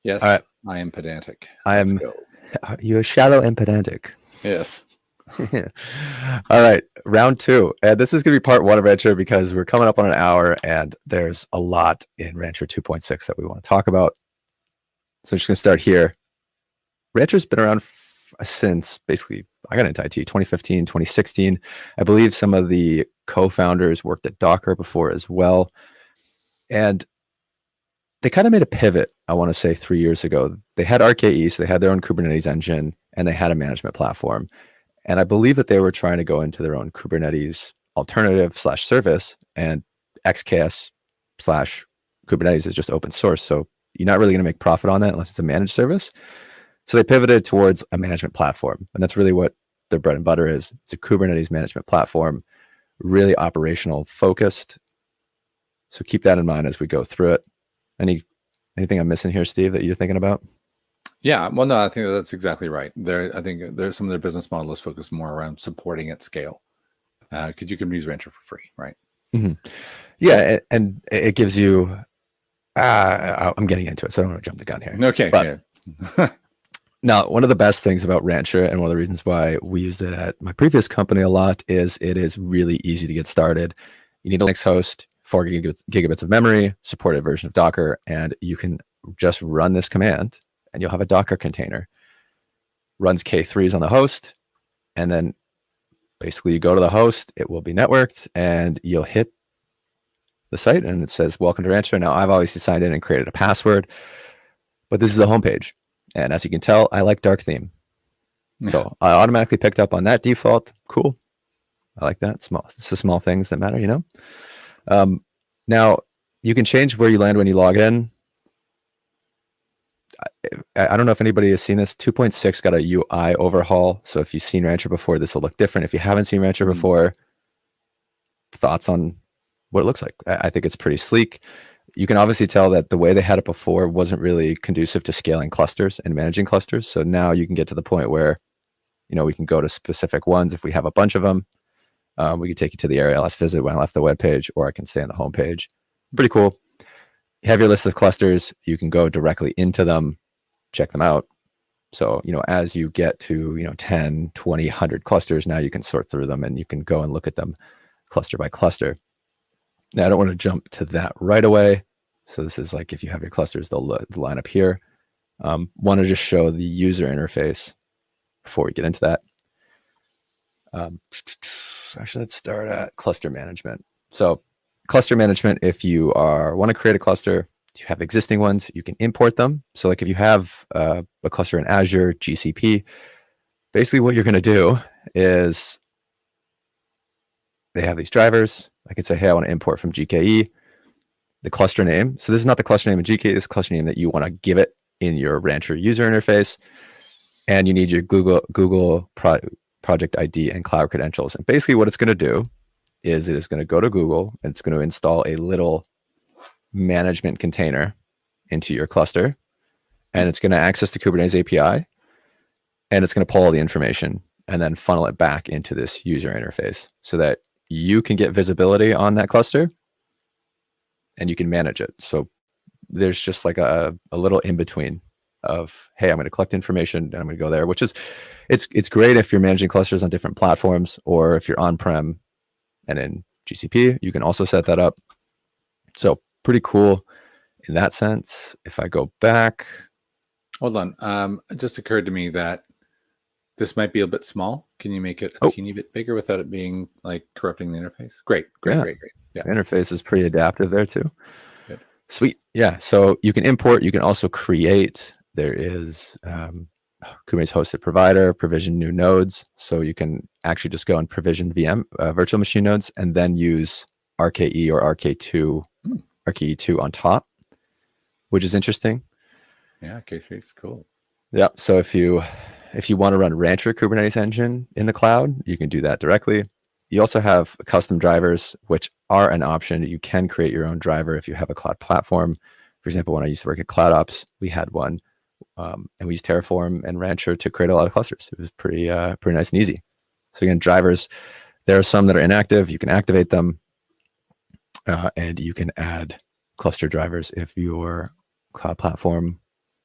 Yes, All right. I am pedantic. I Let's am. go. You're shallow and pedantic. Yes. All right, round two. And this is going to be part one of Rancher because we're coming up on an hour and there's a lot in Rancher 2.6 that we want to talk about. So I'm just going to start here. Rancher's been around since basically I got into IT 2015, 2016. I believe some of the co-founders worked at Docker before as well. And they kind of made a pivot, I want to say 3 years ago. They had RKE, so they had their own Kubernetes engine, and they had a management platform. And I believe that they were trying to go into their own Kubernetes alternative / service, and XKS / Kubernetes is just open source. So you're not really going to make profit on that unless it's a managed service. So they pivoted towards a management platform. And that's really what their bread and butter is. It's a Kubernetes management platform, really operational focused. So keep that in mind as we go through it. Anything I'm missing here, Steve, that you're thinking about? Yeah, well, no, I think that's exactly right. I think there's some of their business model is focused more around supporting at scale, because you can use Rancher for free, right? Mm-hmm. Yeah, and it gives you. I'm getting into it, so I don't want to jump the gun here. Okay. But yeah. now, one of the best things about Rancher, and one of the reasons why we used it at my previous company a lot, is it is really easy to get started. You need a Linux host, 4 gigabits of memory, supported version of Docker, and you can just run this command, and you'll have a Docker container. Runs K3s on the host, and then basically you go to the host, it will be networked, and you'll hit the site, and it says, welcome to Rancher. Now, I've obviously signed in and created a password, but this is the homepage. And as you can tell, I like dark theme. So I automatically picked up on that default. Cool. I like that. It's the small things that matter, you know? Now, you can change where you land when you log in. I don't know if anybody has seen this. 2.6 got a UI overhaul. So if you've seen Rancher before, this will look different. If you haven't seen Rancher before, thoughts on what it looks like? I think it's pretty sleek. You can obviously tell that the way they had it before wasn't really conducive to scaling clusters and managing clusters. So now you can get to the point where, you know, we can go to specific ones. If we have a bunch of them, we can take you to the area let's visit when I left the web page, or I can stay on the home page. Pretty cool. You have your list of clusters. You can go directly into them, check them out. So, you know, as you get to, 10, 20, 100 clusters, now you can sort through them and you can go and look at them cluster by cluster. Now, I don't want to jump to that right away. So this is like if you have your clusters, they'll line up here. Want to just show the user interface before we get into that. Actually, let's start at cluster management. So cluster management, if you want to create a cluster, you have existing ones, you can import them. So like if you have a cluster in Azure, GCP, basically what you're going to do is they have these drivers. I can say, hey, I want to import from GKE, the cluster name. So this is not the cluster name of GKE, this is the cluster name that you want to give it in your Rancher user interface. And you need your Google project ID and cloud credentials. And basically what it's going to do is it is going to go to Google and it's going to install a little management container into your cluster. And it's going to access the Kubernetes API. And it's going to pull all the information and then funnel it back into this user interface so that you can get visibility on that cluster and you can manage it. So there's just like a little in between of, hey, I'm going to collect information and I'm going to go there, which is, it's great if you're managing clusters on different platforms, or if you're on-prem and in GCP, you can also set that up. So pretty cool in that sense. If I go back. Hold on. It just occurred to me that this might be a bit small. Can you make it a teeny bit bigger without it being like corrupting the interface? Great. Yeah. The interface is pretty adaptive there too. Good. Sweet. Yeah. So you can import, you can also create. There is Kubernetes hosted provider, provision new nodes. So you can actually just go and provision VM virtual machine nodes and then use RKE or RKE2 on top, which is interesting. Yeah, K3 is cool. Yeah. So if you want to run Rancher Kubernetes engine in the cloud, you can do that directly. You also have custom drivers, which are an option. You can create your own driver if you have a cloud platform. For example, when I used to work at CloudOps, we had one, and we used Terraform and Rancher to create a lot of clusters. It was pretty nice and easy. So again, drivers, there are some that are inactive. You can activate them, and you can add cluster drivers if your cloud platform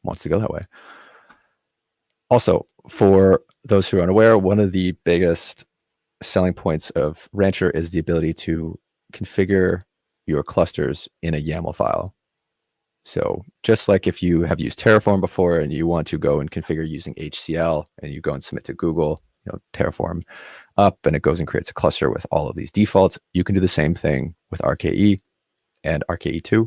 wants to go that way. Also, for those who are unaware, one of the biggest selling points of Rancher is the ability to configure your clusters in a YAML file. So just like if you have used Terraform before and you want to go and configure using HCL and you go and submit to Google, Terraform up, and it goes and creates a cluster with all of these defaults, you can do the same thing with RKE and RKE2,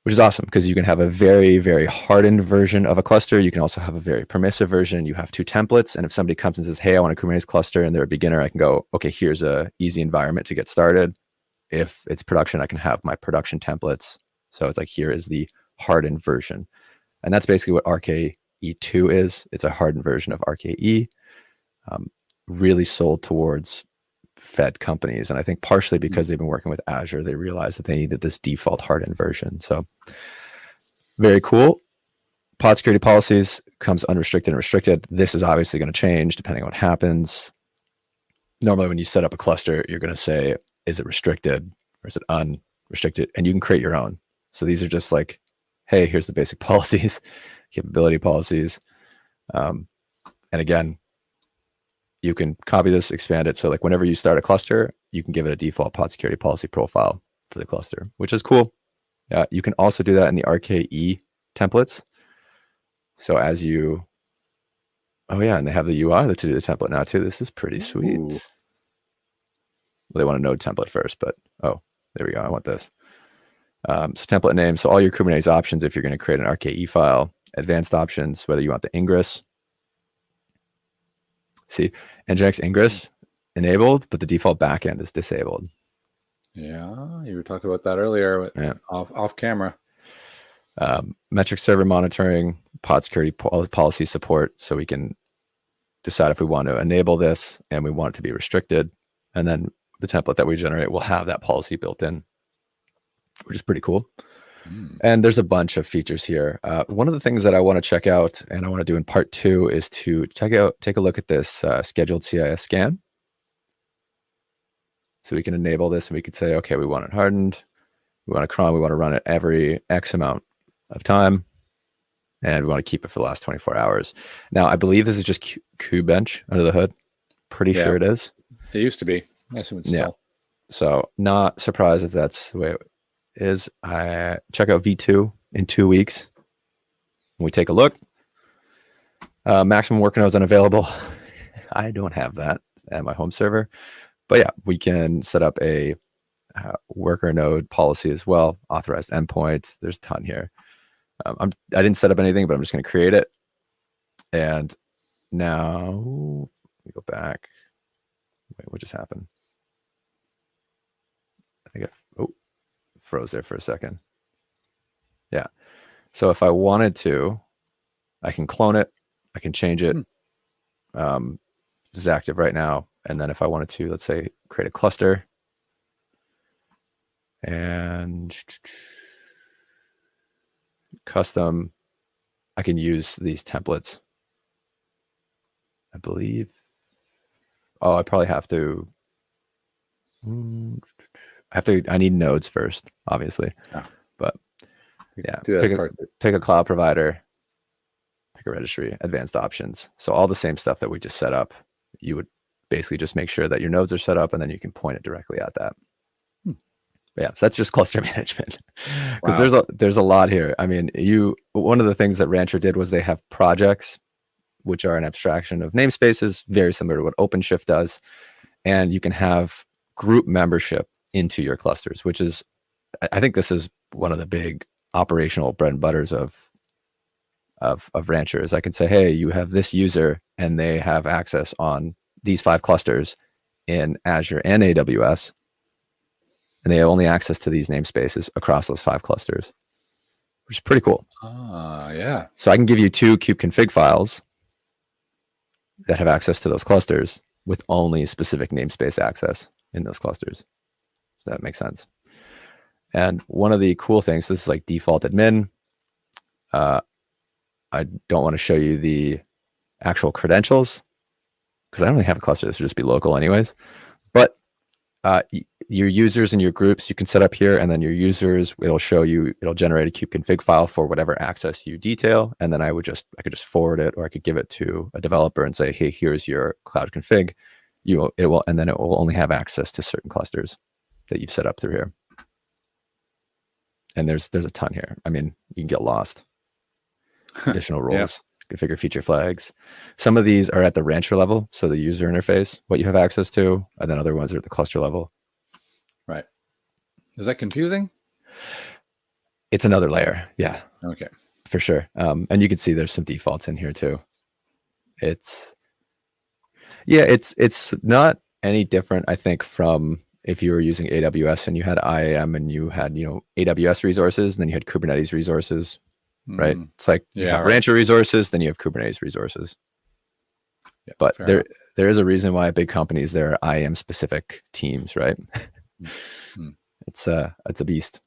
which is awesome because you can have a very, very hardened version of a cluster. You can also have a very permissive version. You have two templates. And if somebody comes and says, hey, I want a Kubernetes cluster, and they're a beginner, I can go, okay, here's a easy environment to get started. If it's production, I can have my production templates. So it's like, here is the hardened version. And that's basically what RKE2 is. It's a hardened version of RKE, really sold towards Fed companies. And I think partially because they've been working with Azure, they realized that they needed this default hardened version. So very cool. Pod security policies comes unrestricted and restricted. This is obviously going to change depending on what happens. Normally when you set up a cluster, you're going to say, is it restricted or is it unrestricted? And you can create your own. So these are just like, hey, here's the basic policies, capability policies. And again, you can copy this, expand it. So like whenever you start a cluster, you can give it a default pod security policy profile for the cluster, which is cool. You can also do that in the RKE templates. So as you, oh yeah, and they have the UI to do the template now too. This is pretty sweet. Ooh. Well, they want a node template first, but oh, there we go. I want this. So template name. So all your Kubernetes options, if you're going to create an RKE file, advanced options, whether you want the ingress. See, Nginx ingress enabled, but the default backend is disabled. Yeah, you were talking about that earlier, off camera. Metric server monitoring, pod security policy support, so we can decide if we want to enable this and we want it to be restricted. And then the template that we generate will have that policy built in, which is pretty cool. And there's a bunch of features here. One of the things that I want to check out and I want to do in part 2 is to take a look at this scheduled CIS scan. So we can enable this and we could say, okay, we want it hardened. We want a cron. We want to run it every X amount of time. And we want to keep it for the last 24 hours. Now, I believe this is just Kubench under the hood. Pretty sure it is. It used to be. I assume it's still. Yeah. So not surprised if that's the way it is. I check out V2 in 2 weeks. We take a look. Maximum worker nodes unavailable. I don't have that at my home server. But yeah, we can set up a worker node policy as well. Authorized endpoint. There's a ton here. I didn't set up anything, but I'm just going to create it. And now we go back. Wait, what just happened? I think I froze there for a second. Yeah. So if I wanted to, I can clone it. I can change it. This is active right now. And then if I wanted to, let's say, create a cluster and custom, I can use these templates. I believe. Oh, I probably have to. I need nodes first, obviously. But yeah, pick a cloud provider, pick a registry, advanced options. So all the same stuff that we just set up, you would basically just make sure that your nodes are set up and then you can point it directly at that. Yeah, so that's just cluster management. Because there's a lot here. I mean, one of the things that Rancher did was they have projects, which are an abstraction of namespaces, very similar to what OpenShift does. And you can have group membership into your clusters, which is, I think this is one of the big operational bread and butters of Rancher. Is I can say, hey, you have this user and they have access on these 5 clusters in Azure and AWS. And they have only access to these namespaces across those 5 clusters, which is pretty cool. Yeah. So I can give you 2 kubeconfig files that have access to those clusters with only specific namespace access in those clusters. Does that make sense? And one of the cool things, this is like default admin. I don't want to show you the actual credentials because I don't really have a cluster. This would just be local anyways. But your users and your groups you can set up here, and then your users, it'll generate a kubectl file for whatever access you detail, and then I could just forward it, or I could give it to a developer and say, hey, here's your cloud config. And then it will only have access to certain clusters that you've set up through here. And there's a ton here. I mean, you can get lost. Additional roles, configure feature flags. Some of these are at the rancher level, so the user interface, what you have access to, and then other ones are at the cluster level. Right. Is that confusing? It's another layer. Yeah. Okay. For sure. And you can see there's some defaults in here too. It's not any different, I think, from if you were using AWS and you had IAM and you had, AWS resources, and then you had Kubernetes resources, right? It's like you have rancher resources, then you have Kubernetes resources. Yeah, but there is a reason why big companies, there are IAM specific teams, right? It's a beast.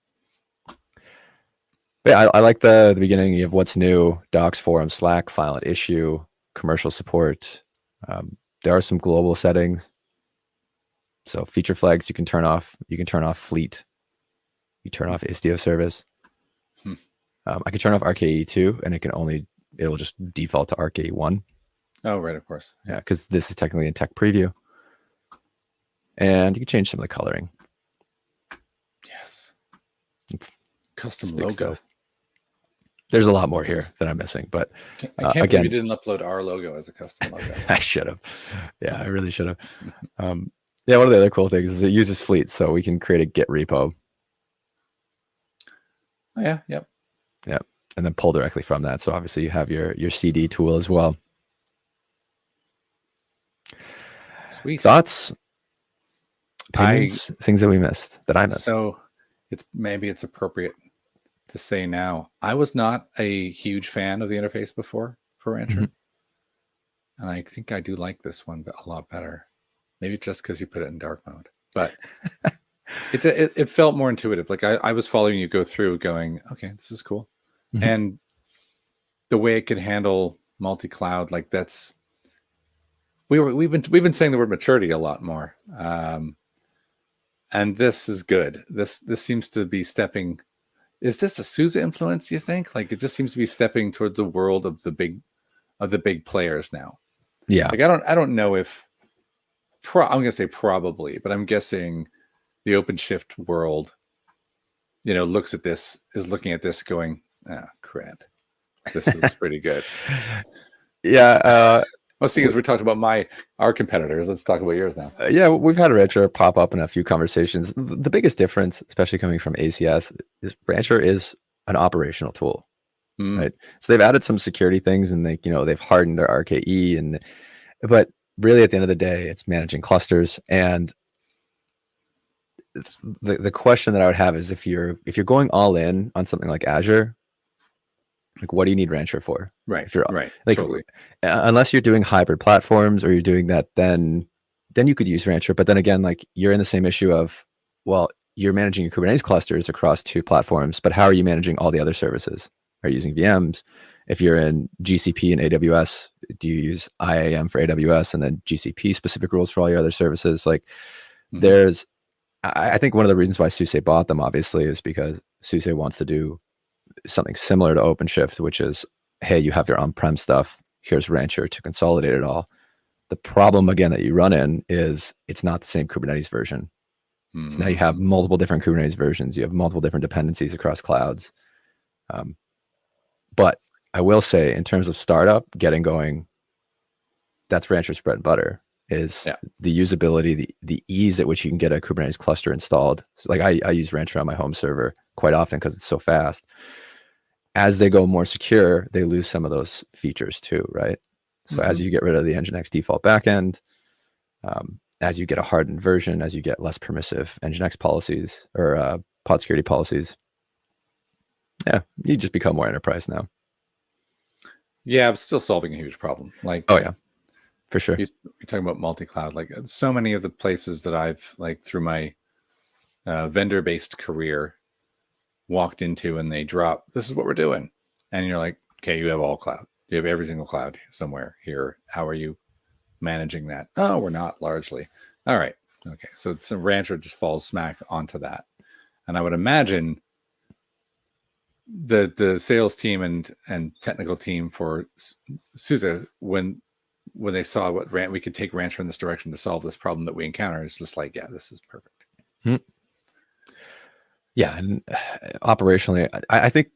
But yeah, I like the beginning. You have what's new, docs, forums, Slack, file and issue, commercial support. There are some global settings. So feature flags you can turn off. You can turn off fleet. You turn off Istio service. I can turn off RKE too, and it will just default to RKE 1. Oh, right, of course. Yeah, because this is technically in tech preview. And you can change some of the coloring. Yes. It's custom logo. Stuff. There's a lot more here that I'm missing, but I can't believe you didn't upload our logo as a custom logo. I should have. Yeah, I really should have. Yeah, one of the other cool things is it uses Fleet, so we can create a Git repo. Oh, yeah, yep. Yep, and then pull directly from that. So obviously you have your CD tool as well. Sweet. Thoughts? Opinions? Things that we missed, that I missed. So maybe it's appropriate to say now, I was not a huge fan of the interface before for Rancher. And I think I do like this one a lot better. Maybe just because you put it in dark mode. But it felt more intuitive. Like I was following you go through going, okay, this is cool. And the way it could handle multi-cloud, like that's we've been saying the word maturity a lot more. And this is good. This seems to be stepping. Is this a SUSE influence, you think? Like it just seems to be stepping towards the world of the big players now. Yeah. Like I don't know if I'm gonna say probably, but I'm guessing the OpenShift world, looking at this going, crap. This is pretty good. Yeah. Well, seeing as we talked about our competitors, let's talk about yours now. Yeah, we've had Rancher pop up in a few conversations. The biggest difference, especially coming from ACS, is Rancher is an operational tool, right? So they've added some security things, and they've hardened their RKE, but really at the end of the day, it's managing clusters. And the question that I would have is if you're going all in on something like Azure, like what do you need Rancher for? Right. If you're right. Like totally. Unless you're doing hybrid platforms or you're doing that, then you could use Rancher. But then again, like you're in the same issue of, well, you're managing your Kubernetes clusters across 2 platforms, but how are you managing all the other services? Are you using VMs? If you're in GCP and AWS, do you use IAM for AWS and then GCP specific rules for all your other services? Like I think one of the reasons why SUSE bought them obviously is because SUSE wants to do something similar to OpenShift, which is, hey, you have your on-prem stuff. Here's Rancher to consolidate it all. The problem again that you run in is it's not the same Kubernetes version. So now you have multiple different Kubernetes versions. You have multiple different dependencies across clouds. But I will say, in terms of startup, getting going, that's Rancher's bread and butter. Is the usability, the ease at which you can get a Kubernetes cluster installed. So like I use Rancher on my home server quite often because it's so fast. As they go more secure, they lose some of those features too, right? So as you get rid of the Nginx default backend, as you get a hardened version, as you get less permissive Nginx policies or pod security policies, you just become more enterprise now. Yeah, but still solving a huge problem. Like, oh yeah, for sure. You're talking about multi-cloud. Like so many of the places that I've through my vendor-based career walked into, and they drop, this is what we're doing, and you're like, okay, you have all cloud, you have every single cloud somewhere here. How are you managing that? Oh, we're not largely. All right, Okay, so Rancher just falls smack onto that, and I would imagine the sales team and technical team for SUSE, when they saw what we could take Rancher in this direction to solve this problem that we encounter, it's just like, yeah, this is perfect. Yeah, and operationally, I think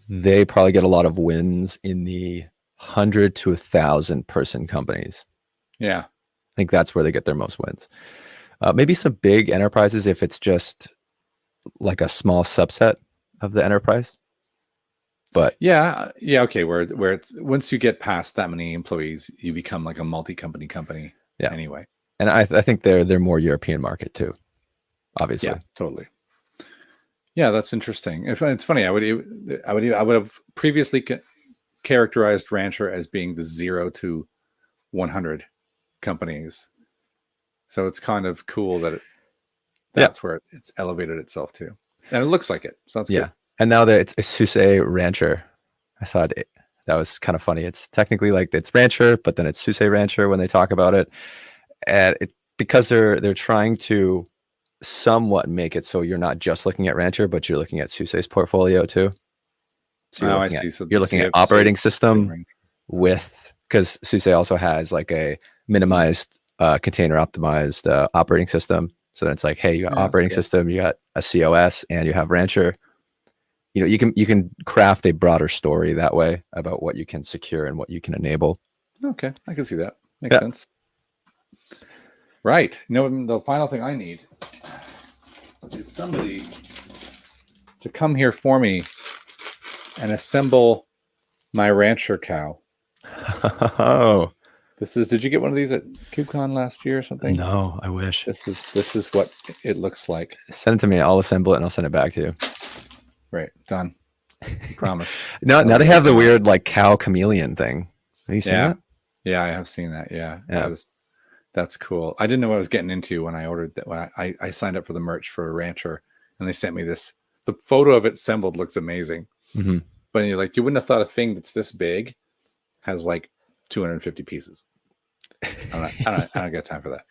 they probably get a lot of wins in the 100 to 1,000 person companies. Yeah, I think that's where they get their most wins. Maybe some big enterprises if it's just like a small subset of the enterprise. But yeah, okay. Where it's, once you get past that many employees, you become like a multi-company company. Yeah. Anyway, and I think they're more European market too, obviously. Yeah, totally. Yeah, that's interesting. It's funny. I would have previously characterized Rancher as being the 0 to 100 companies. So it's kind of cool that that's where it's elevated itself to, and it looks like it. So that's good. And now that it's SUSE Rancher, I thought that was kind of funny. It's technically like it's Rancher, but then it's SUSE Rancher when they talk about it, and because they're trying to somewhat make it so you're not just looking at Rancher, but you're looking at SUSE's portfolio too. So you're looking at, you're looking at operating system with, because SUSE also has like a minimized container optimized operating system. So then it's like, hey, you got operating system, you got a COS, and you have Rancher. You know, you can craft a broader story that way about what you can secure and what you can enable. Okay, I can see that. Makes sense. Right. You know, the final thing I need is somebody to come here for me and assemble my Rancher cow. Oh, did you get one of these at KubeCon last year or something? No, I wish. This is what it looks like. Send it to me. I'll assemble it and I'll send it back to you. Right. Done. Promised. Now they have the weird like cow chameleon thing. Have you seen that? Yeah, I have seen that. Yeah. That's cool. I didn't know what I was getting into when I ordered that. When I signed up for the merch for Rancher, and they sent me this. The photo of it assembled looks amazing. Mm-hmm. But you're like, you wouldn't have thought a thing that's this big has like 250 pieces. I don't got time for that.